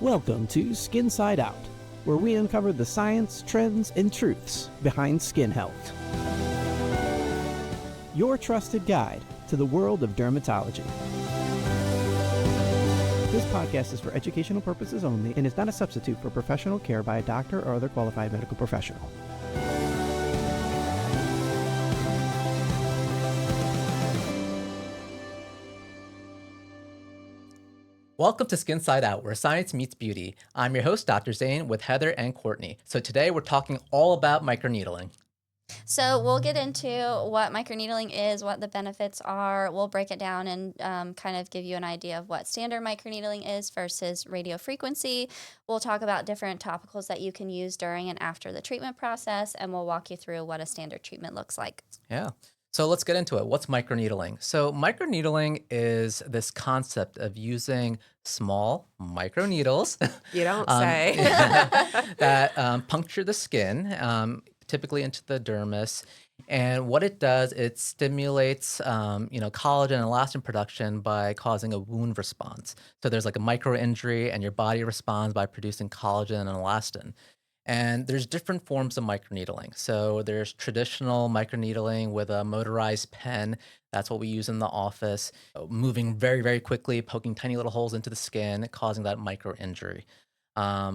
Welcome to Skinside Out, where we uncover the science, trends, and truths behind skin health. Your trusted guide to the world of dermatology. This podcast is for educational purposes only and is not a substitute for professional care by a doctor or other qualified medical professional. Welcome to Skinside Out, where science meets beauty. I'm your host, Dr. Zain, with Heather and Courtney. So today we're talking all about microneedling. So we'll get into what microneedling is, what the benefits are. We'll break it down and kind of give you an idea of what standard microneedling is versus radiofrequency. We'll talk about different topicals that you can use during and after the treatment process, and we'll walk you through what a standard treatment looks like. Yeah. So let's get into it. What's microneedling? So microneedling is this concept of using small microneedles. You don't say. that puncture the skin, typically into the dermis. And what it does, it stimulates, collagen and elastin production by causing a wound response. So there's like a micro injury and your body responds by producing collagen and elastin. And there's different forms of microneedling. So there's traditional microneedling with a motorized pen. That's what we use in the office, moving very, very quickly, poking tiny little holes into the skin, causing that micro injury.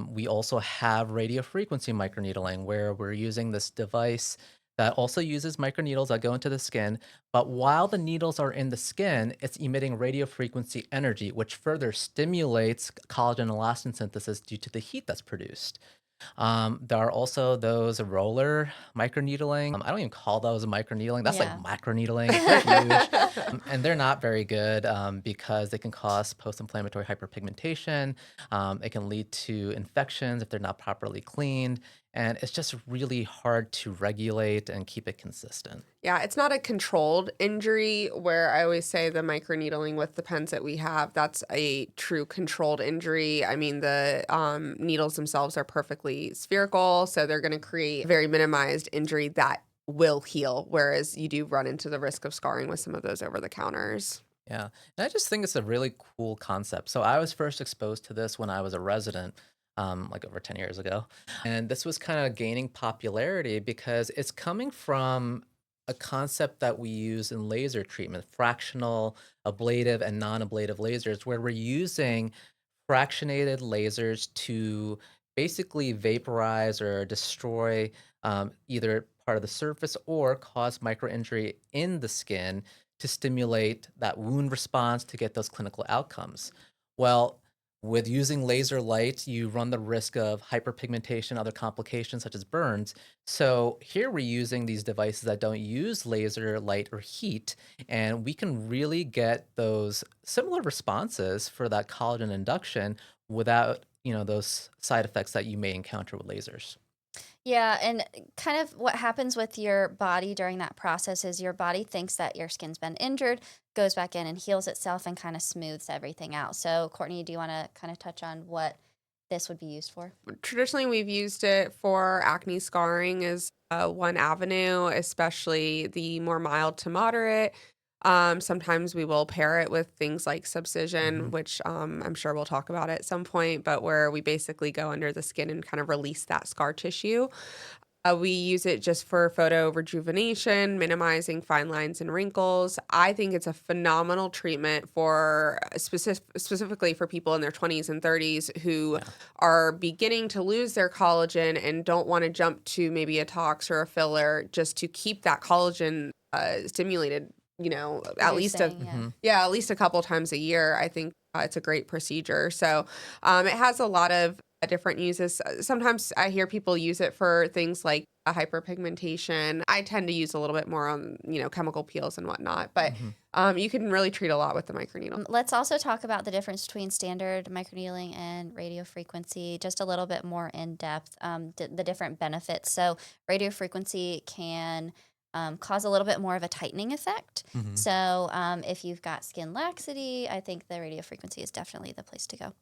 We also have radiofrequency microneedling, where we're using this device that also uses microneedles that go into the skin. But while the needles are in the skin, it's emitting radiofrequency energy, which further stimulates collagen and elastin synthesis due to the heat that's produced. There are also those roller microneedling. I don't even call those microneedling. That's like macroneedling. They're huge. And they're not very good because they can cause post-inflammatory hyperpigmentation. It can lead to infections if they're not properly cleaned. And it's just really hard to regulate and keep it consistent. Yeah, it's not a controlled injury where I always say the microneedling with the pens that we have, that's a true controlled injury. I mean, the needles themselves are perfectly spherical, so they're going to create a very minimized injury that will heal, whereas you do run into the risk of scarring with some of those over-the-counters. Yeah, and I just think it's a really cool concept. So I was first exposed to this when I was a resident. Like over 10 years ago. And this was kind of gaining popularity because it's coming from a concept that we use in laser treatment, fractional, ablative, and non-ablative lasers, where we're using fractionated lasers to basically vaporize or destroy either part of the surface or cause microinjury in the skin to stimulate that wound response to get those clinical outcomes. Well, with using laser light, you run the risk of hyperpigmentation, other complications such as burns. So here we're using these devices that don't use laser light or heat, and we can really get those similar responses for that collagen induction without, those side effects that you may encounter with lasers. Yeah, and kind of what happens with your body during that process is your body thinks that your skin's been injured, goes back in and heals itself and kind of smooths everything out. So, Courtney, do you want to kind of touch on what this would be used for? Traditionally, we've used it for acne scarring as one avenue, especially the more mild to moderate. Sometimes we will pair it with things like subcision, which I'm sure we'll talk about at some point, but where we basically go under the skin and kind of release that scar tissue. We use it just for photo rejuvenation, minimizing fine lines and wrinkles. I think it's a phenomenal treatment for specifically for people in their 20s and 30s who are beginning to lose their collagen and don't want to jump to maybe a tox or a filler just to keep that collagen stimulated. At least at least a couple times a year. I think it's a great procedure. So it has a lot of different uses. Sometimes I hear people use it for things like hyperpigmentation. I tend to use a little bit more on, chemical peels and whatnot, but you can really treat a lot with the microneedle. Let's also talk about the difference between standard microneedling and radiofrequency, just a little bit more in depth, the different benefits. So radiofrequency can cause a little bit more of a tightening effect. So if you've got skin laxity, I think the radiofrequency is definitely the place to go.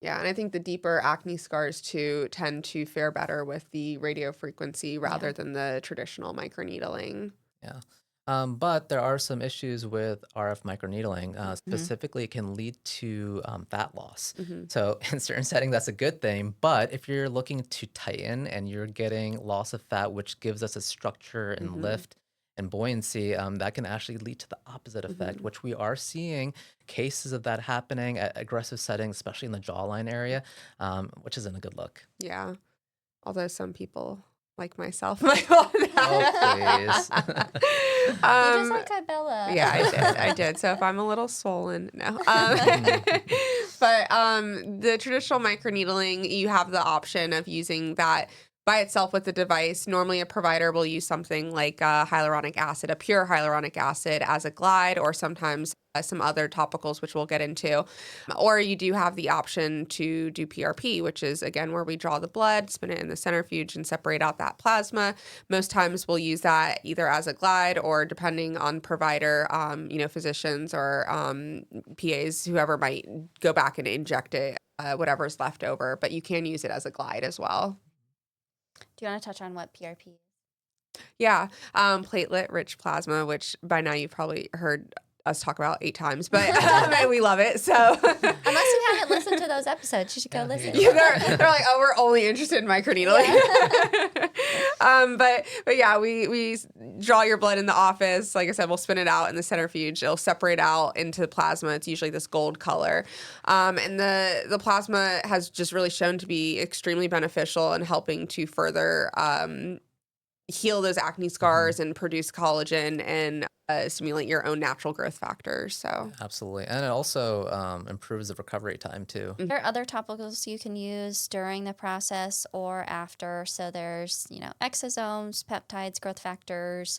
Yeah, and I think the deeper acne scars too tend to fare better with the radiofrequency rather than the traditional microneedling. Yeah. But there are some issues with RF microneedling. Mhm. Specifically, it can lead to fat loss. Hmm. So, in certain settings, that's a good thing. But if you're looking to tighten and you're getting loss of fat, which gives us a structure and Hmm. lift and buoyancy, that can actually lead to the opposite effect, Hmm. which we are seeing cases of that happening at aggressive settings, especially in the jawline area, which isn't a good look. Yeah. Although some people like myself might want Oh, please. that. You just like Yeah, I did. I Bella. did. So if I'm a little swollen, no. Mhm. But the traditional microneedling, you have the option of using that by itself with the device. Normally, a provider will use something like hyaluronic acid, a pure hyaluronic acid, as a glide, or sometimes some other topicals, which we'll get into. Or you do have the option to do PRP, which is, again, where we draw the blood, spin it in the centrifuge, and separate out that plasma. Most times we'll use that either as a glide or, depending on provider, physicians or PAs, whoever might go back and inject it, whatever's left over. But you can use it as a glide as well. Do you want to touch on what PRP is? Yeah, platelet-rich plasma, which by now you've probably heard us talk about 8 times, but we love it. So Unless you haven't listened to those episodes, you should go Yeah, listen. yeah. they're like, oh, we're only interested in microneedling. But yeah, we draw your blood in the office. Like I said, we'll spin it out in the centrifuge. It'll separate out into the plasma. It's usually this gold color. And the plasma has just really shown to be extremely beneficial in helping to further heal those acne scars and produce collagen and stimulate your own natural growth factors. So Absolutely. And it also improves the recovery time too. There are other topicals you can use during the process or after. So there's, exosomes, peptides, growth factors,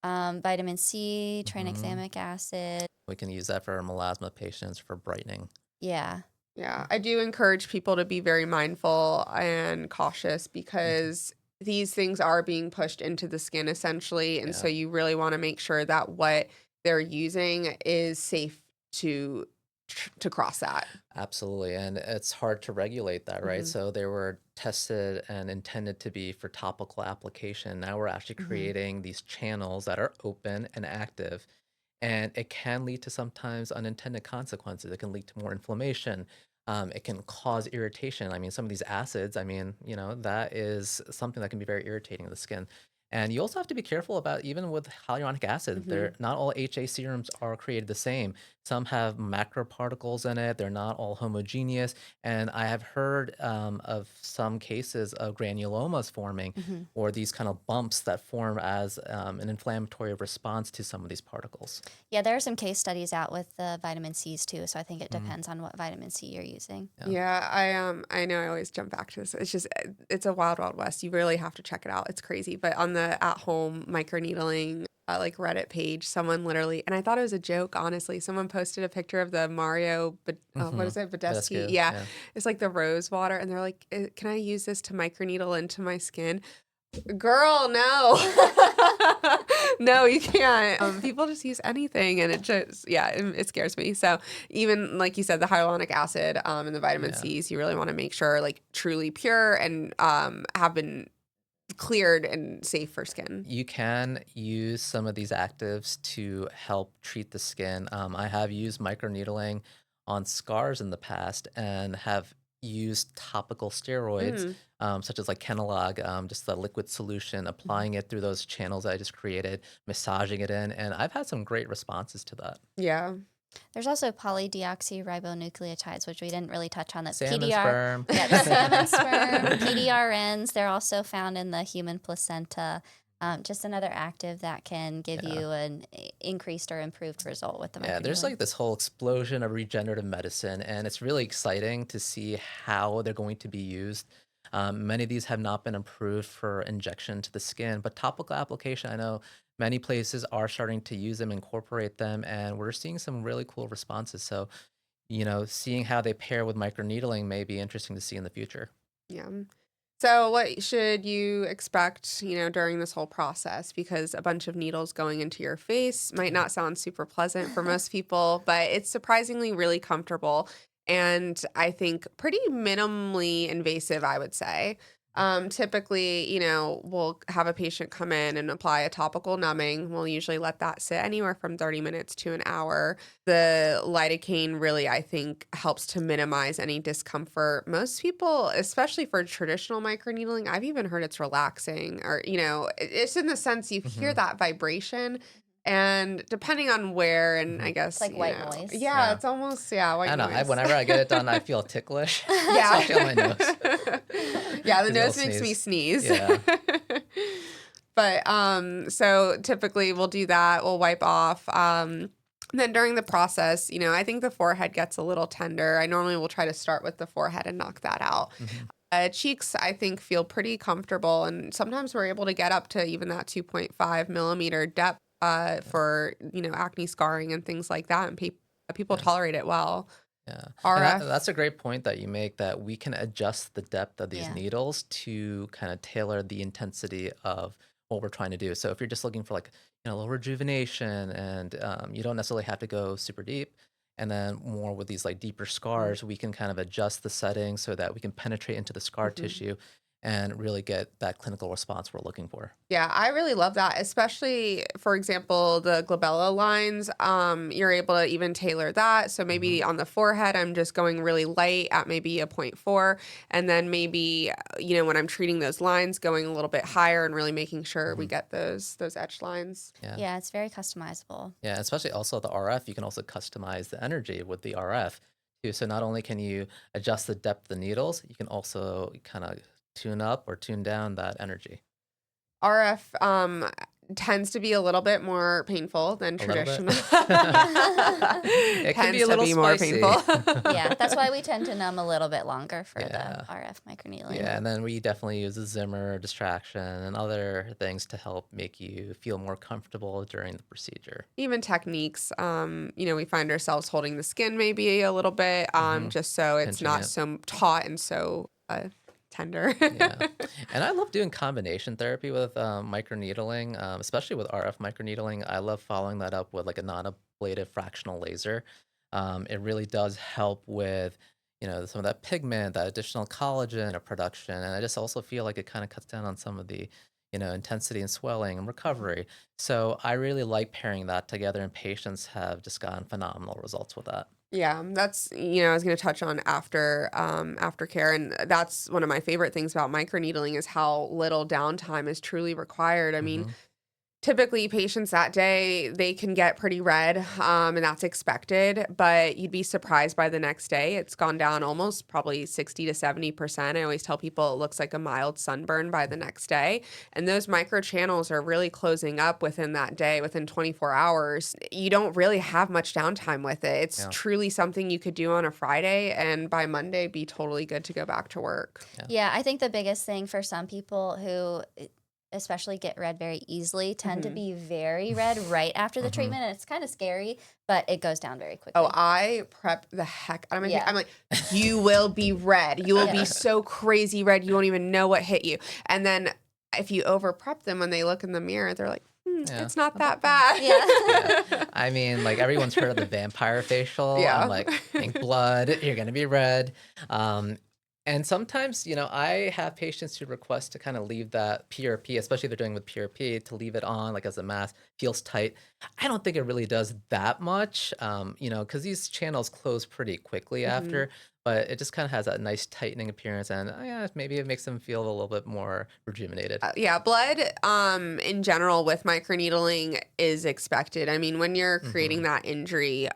vitamin C, tranexamic acid. We can use that for melasma patients for brightening. Yeah. yeah, I do encourage people to be very mindful and cautious because these things are being pushed into the skin essentially. And so Yeah. you really want to make sure that what they're using is safe to cross that. Absolutely. And it's hard to regulate that, right? Mhm. So they were tested and intended to be for topical application. Now we're actually creating these channels that are open and active. And it can lead to sometimes unintended consequences. It can lead to more inflammation. It can cause irritation. I mean, some of these acids, that is something that can be very irritating to the skin. And you also have to be careful about, even with hyaluronic acid, they're not all HA serums are created the same. Some have macroparticles in it. They're not all homogeneous. And I have heard of some cases of granulomas forming, or these kind of bumps that form as an inflammatory response to some of these particles. Yeah, there are some case studies out with the vitamin C's too. So I think it Mm. depends on what vitamin C you're using. Yeah, I know I always jump back to this. It's just it's a wild west. You really have to check it out. It's crazy. But on the at-home microneedling like Reddit page, someone literally, and I thought it was a joke, honestly. Someone posted a picture of the Mario, but what is it, Badescu? Badescu, Yeah, yeah. it's like the rose water, and they're like, "Can I use this to microneedle into my skin?" Girl, no. No, you can't. People just use anything, and it scares me. So even like you said, the hyaluronic acid and the vitamin Yeah. C's, you really want to make sure like truly pure and have been cleared and safe for skin. You can use some of these actives to help treat the skin. I have used microneedling on scars in the past and have used topical steroids, such as like Kenalog, just the liquid solution, applying it through those channels that I just created, massaging it in, and I've had some great responses to that. Yeah. There's also polydeoxyribonucleotides, which we didn't really touch on. That's Salmon PDR. sperm. Yeah, the salmon sperm, PDRNs. They're also found in the human placenta. Just another active that can give you an increased or improved result with the Yeah, there's microneedling. like this whole explosion of regenerative medicine, and it's really exciting to see how they're going to be used. Many of these have not been approved for injection to the skin, but topical application, I know many places are starting to use them, incorporate them, and we're seeing some really cool responses. So, seeing how they pair with microneedling may be interesting to see in the future. Yeah. So what should you expect, during this whole process? Because a bunch of needles going into your face might not sound super pleasant for most people, but it's surprisingly really comfortable and I think pretty minimally invasive, I would say. Typically, we'll have a patient come in and apply a topical numbing. We'll usually let that sit anywhere from 30 minutes to an hour. The lidocaine really, I think, helps to minimize any discomfort. Most people, especially for traditional microneedling, I've even heard it's relaxing, or, it's in the sense you hear that vibration. And depending on where, and I guess, It's like white noise. Yeah, it's almost, white I know. noise. Whenever I get it done, I feel ticklish. Yeah. Especially on my nose. Yeah, the nose I'll makes me sneeze. Yeah. But so typically we'll do that. We'll wipe off. Then during the process, I think the forehead gets a little tender. I normally will try to start with the forehead and knock that out. Cheeks, I think, feel pretty comfortable, and sometimes we're able to get up to even that 2.5 millimeter depth for acne scarring and things like that, and people tolerate it well. Yeah. RF. And that's a great point that you make, that we can adjust the depth of these needles to kind of tailor the intensity of what we're trying to do. So if you're just looking for like, a little rejuvenation, and you don't necessarily have to go super deep. And then more with these like deeper scars, we can kind of adjust the setting so that we can penetrate into the scar tissue and really get that clinical response we're looking for. Yeah, I really love that, especially, for example, the glabella lines. You're able to even tailor that. So maybe on the forehead, I'm just going really light at maybe a 0.4. And then maybe, when I'm treating those lines, going a little bit higher and really making sure we get those etched lines. Yeah, it's very customizable. Yeah, especially also the RF, you can also customize the energy with the RF too. So not only can you adjust the depth of the needles, you can also kind of tune up or tune down that energy. RF tends to be a little bit more painful than traditional. It can be a little more spicy. painful. Yeah, that's why we tend to numb a little bit longer for the RF microneedling. Yeah, and then we definitely use a Zimmer distraction and other things to help make you feel more comfortable during the procedure. Even techniques, we find ourselves holding the skin maybe a little bit, just so it's Pinching not it. so taut and so tender. Yeah, and I love doing combination therapy with microneedling, especially with RF microneedling. I love following that up with like a non-ablative fractional laser. It really does help with some of that pigment, that additional collagen production, and I just also feel like it kind of cuts down on some of the intensity and swelling and recovery. So I really like pairing that together, and patients have just gotten phenomenal results with that. Yeah, that's, I was going to touch on aftercare, and that's one of my favorite things about microneedling is how little downtime is truly required. I mean, typically patients that day, they can get pretty red, and that's expected, but you'd be surprised by the next day. It's gone down almost probably 60 to 70%. I always tell people it looks like a mild sunburn by the next day. And those microchannels are really closing up within that day, within 24 hours. You don't really have much downtime with it. It's truly something you could do on a Friday, and by Monday be totally good to go back to work. Yeah, I think the biggest thing for some people who especially get red very easily, tend to be very red right after the treatment. And it's kind of scary, but it goes down very quickly. Oh, I prep the heck out of my face. I'm like, you will be red. You will be so crazy red. You won't even know what hit you. And then if you over prep them, when they look in the mirror, they're like, it's not that bad. Yeah. I mean, like everyone's heard of the vampire facial. Yeah. I'm like, pink blood, you're going to be red. And sometimes, I have patients who request to kind of leave that PRP, especially if they're doing with PRP, to leave it on like as a mask, feels tight. I don't think it really does that much, because these channels close pretty quickly after, but it just kind of has that nice tightening appearance, and maybe it makes them feel a little bit more rejuvenated. Blood in general with microneedling is expected. I mean, when you're creating that injury,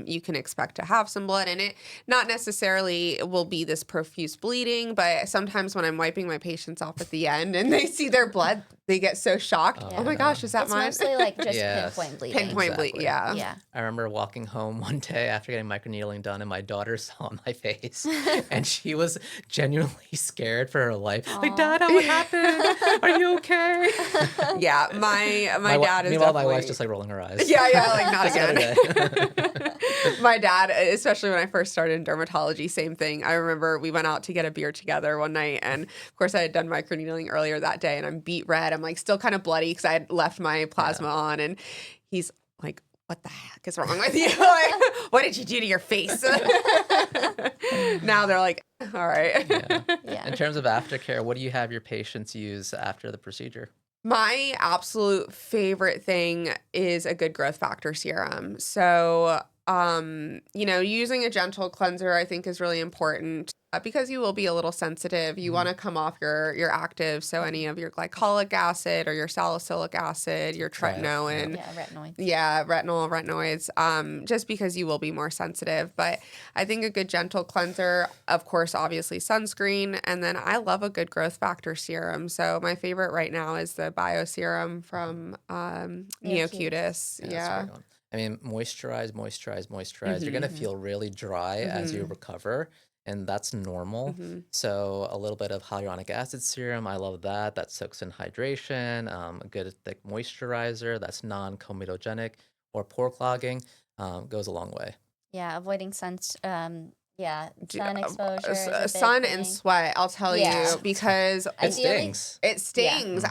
you can expect to have some blood in it. Not necessarily will be this profuse bleeding, but sometimes when I'm wiping my patients off at the end and they see their blood, they get so shocked. Oh my gosh, is that it's mine? mostly like just pinpoint bleeding. Pinpoint bleed, yeah. Yeah. I remember walking home one day after getting microneedling done, and my daughter saw my face, and she was genuinely scared for her life. Like, Dada, what happened? Are you okay? Yeah, my dad is meanwhile, definitely... my wife's just like rolling her eyes. Yeah, like not Just again. My dad, especially when I first started in dermatology, same thing. I remember we went out to get a beer together one night, and of course I had done microneedling earlier that day, and I'm beet red. I'm like still kind of bloody because I had left my plasma on, and he's like, what the heck is wrong with you? Like, what did you do to your face? Now they're like, all right. Yeah. Yeah. In terms of aftercare, what do you have your patients use after the procedure? My absolute favorite thing is a good growth factor serum. So, using a gentle cleanser I think is really important because you will be a little sensitive. You want to come off your active, so any of your glycolic acid or your salicylic acid, your Right. tretinoin, Yeah, retinoids. yeah, retinoids, just because you will be more sensitive. But I think a good gentle cleanser, of course, obviously sunscreen. And then I love a good growth factor serum. So my favorite right now is the Bio Serum from Neocutis. Yeah, that's a Yeah. great one. I mean, moisturize. You're gonna Mhm. feel really dry as you Mhm. recover, and that's normal. Mhm. So a little bit of hyaluronic acid serum, I love that. That soaks in hydration. A good thick moisturizer that's non-comedogenic or pore clogging goes a long way. Yeah, avoiding yeah, D- sun uh, exposure is a big Sun and thing. sweat, I'll tell Yeah. you, because It Ideally, stings. it stings.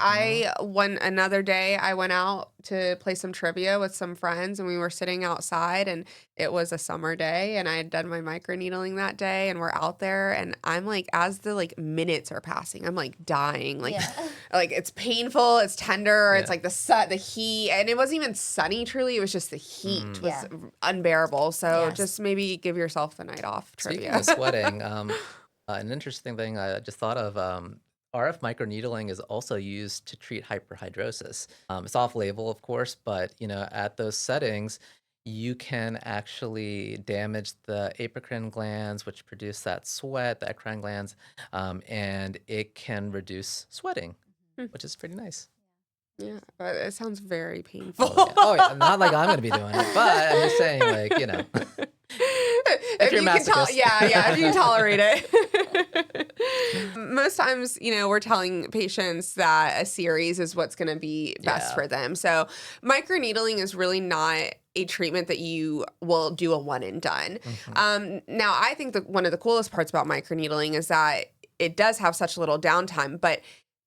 Another day I went out to play some trivia with some friends and we were sitting outside and it was a summer day and I had done my microneedling that day and we're out there and I'm like, as the minutes are passing, I'm like dying. Like yeah. like it's painful, it's tender, it's Yeah. like the heat, and it wasn't even sunny truly, it was just the heat was Yeah. unbearable. So Yes. just maybe give yourself the night off Speaking trivia. of sweating, an interesting thing I just thought of, RF microneedling is also used to treat hyperhidrosis. It's off label, of course, but at those settings, you can actually damage the apocrine glands, which produce that sweat, the eccrine glands, and it can reduce sweating, Hmm. which is pretty nice. Yeah, but it sounds very painful. Oh yeah. Not like I'm gonna be doing it, but I'm just saying, if you're you can masochist. yeah, if you can tolerate it. Most times, we're telling patients that a series is what's going to be best Yeah. for them. So microneedling is really not a treatment that you will do a one and done. Now, I think that one of the coolest parts about microneedling is that it does have such little downtime, but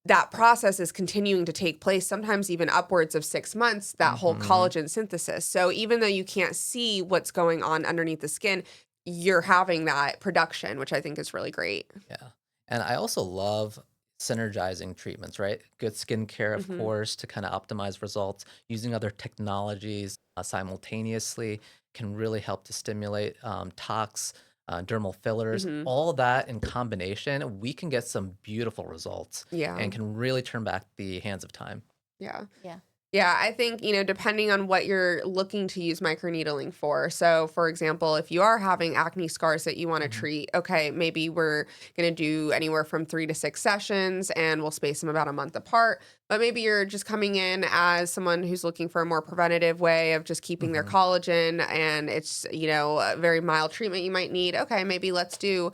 that process is continuing to take place, sometimes even upwards of 6 months, that whole collagen synthesis. So even though you can't see what's going on underneath the skin, you're having that production, which I think is really great. Yeah. And I also love synergizing treatments, right? Good skincare, of course, to kind of optimize results. Using other technologies simultaneously can really help to stimulate tox, dermal fillers, all that in combination. We can get some beautiful results Yeah. and can really turn back the hands of time. Yeah. Yeah. Yeah, I think, depending on what you're looking to use microneedling for. So, for example, if you are having acne scars that you want to treat, okay, maybe we're going to do anywhere from 3 to 6 sessions and we'll space them about a month apart. But maybe you're just coming in as someone who's looking for a more preventative way of just keeping their collagen and it's, a very mild treatment you might need. Okay, maybe let's do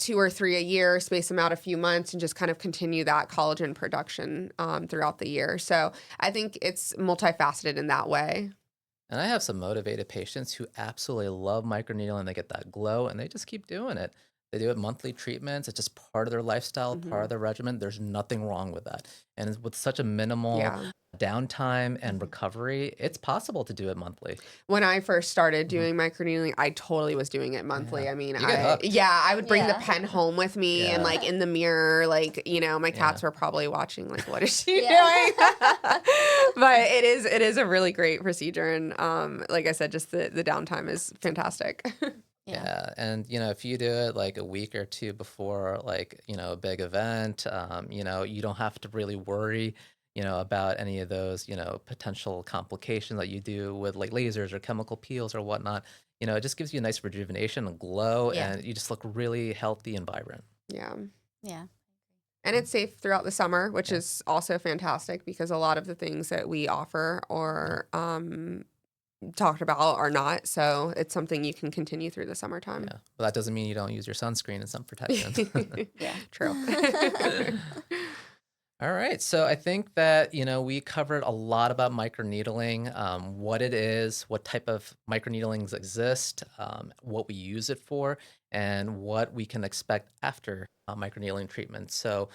2 or 3 a year, space them out a few months, and just kind of continue that collagen production throughout the year. So I think it's multifaceted in that way. And I have some motivated patients who absolutely love microneedling. They get that glow and they just keep doing it. They do it monthly treatments. It's just part of their lifestyle, part of their regimen. There's nothing wrong with that. And with such a minimal Yeah. downtime and recovery, it's possible to do it monthly. When I first started doing microneedling, I totally was doing it monthly. Yeah. I mean, You get hooked. I would bring the Yeah. pen home with me and Yeah. in the mirror, my cats Yeah. were probably watching, what is she Yeah. doing? But it is a really great procedure. And like I said, just the downtime is fantastic. Yeah. And, if you do it like a week or two before, a big event, you don't have to really worry, about any of those, potential complications that you do with like lasers or chemical peels or whatnot. It just gives you a nice rejuvenation and glow Yeah. and you just look really healthy and vibrant. Yeah. Yeah. And it's safe throughout the summer, which is also fantastic because a lot of the things that we offer or talked about are not. So it's something you can continue through the summertime. Yeah. But that doesn't mean you don't use your sunscreen and sun protection. Yeah. True. All right. So I think that, we covered a lot about microneedling, what it is, what type of microneedlings exist, what we use it for, and what we can expect after microneedling treatment. So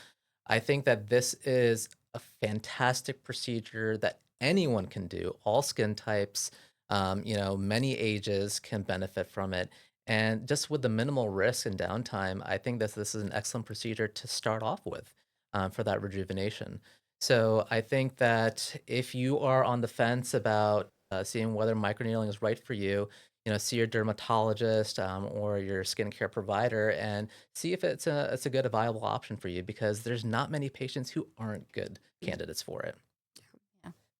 I think that this is a fantastic procedure that anyone can do, all skin types, many ages can benefit from it. And just with the minimal risk and downtime, I think that this is an excellent procedure to start off with for that rejuvenation. So I think that if you are on the fence about seeing whether microneedling is right for you, see your dermatologist or your skincare provider and see if it's a good, a viable option for you, because there's not many patients who aren't good candidates for it.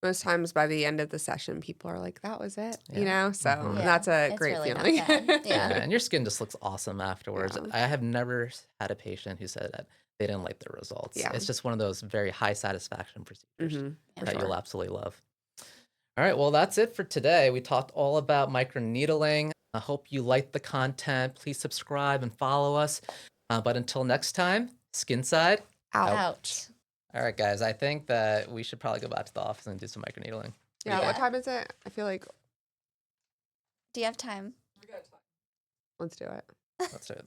Most times by the end of the session, people are like, that was it, Yeah. So Yeah, that's a it's great really not feeling. bad. Yeah, Yeah. and your skin just looks awesome afterwards. Yeah. I have never had a patient who said that they didn't like their results. Yeah. It's just one of those very high satisfaction procedures Mhm, for that sure. you'll absolutely love. All right, well, that's it for today. We talked all about microneedling. I hope you liked the content. Please subscribe and follow us. But until next time, Skinside Out. Out. All right, guys, I think that we should probably go back to the office and do some microneedling. Yeah, Yeah. what time is it? I feel like Do you have time? let's do it. Let's do it.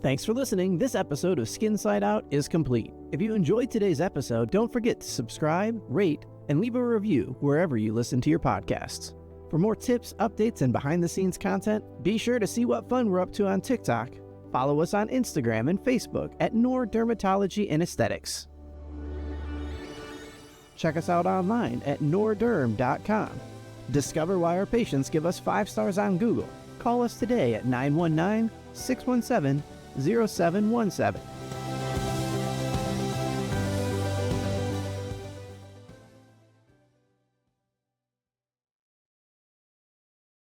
Thanks for listening. This episode of Skinside Out is complete. If you enjoyed today's episode, don't forget to subscribe, rate, and leave a review wherever you listen to your podcasts. For more tips, updates, and behind-the-scenes content, be sure to see what fun we're up to on TikTok. Follow us on Instagram and Facebook at Nor Dermatology and Aesthetics. Check us out online at norderm.com. Discover why our patients give us 5 stars on Google. Call us today at 919-617-0717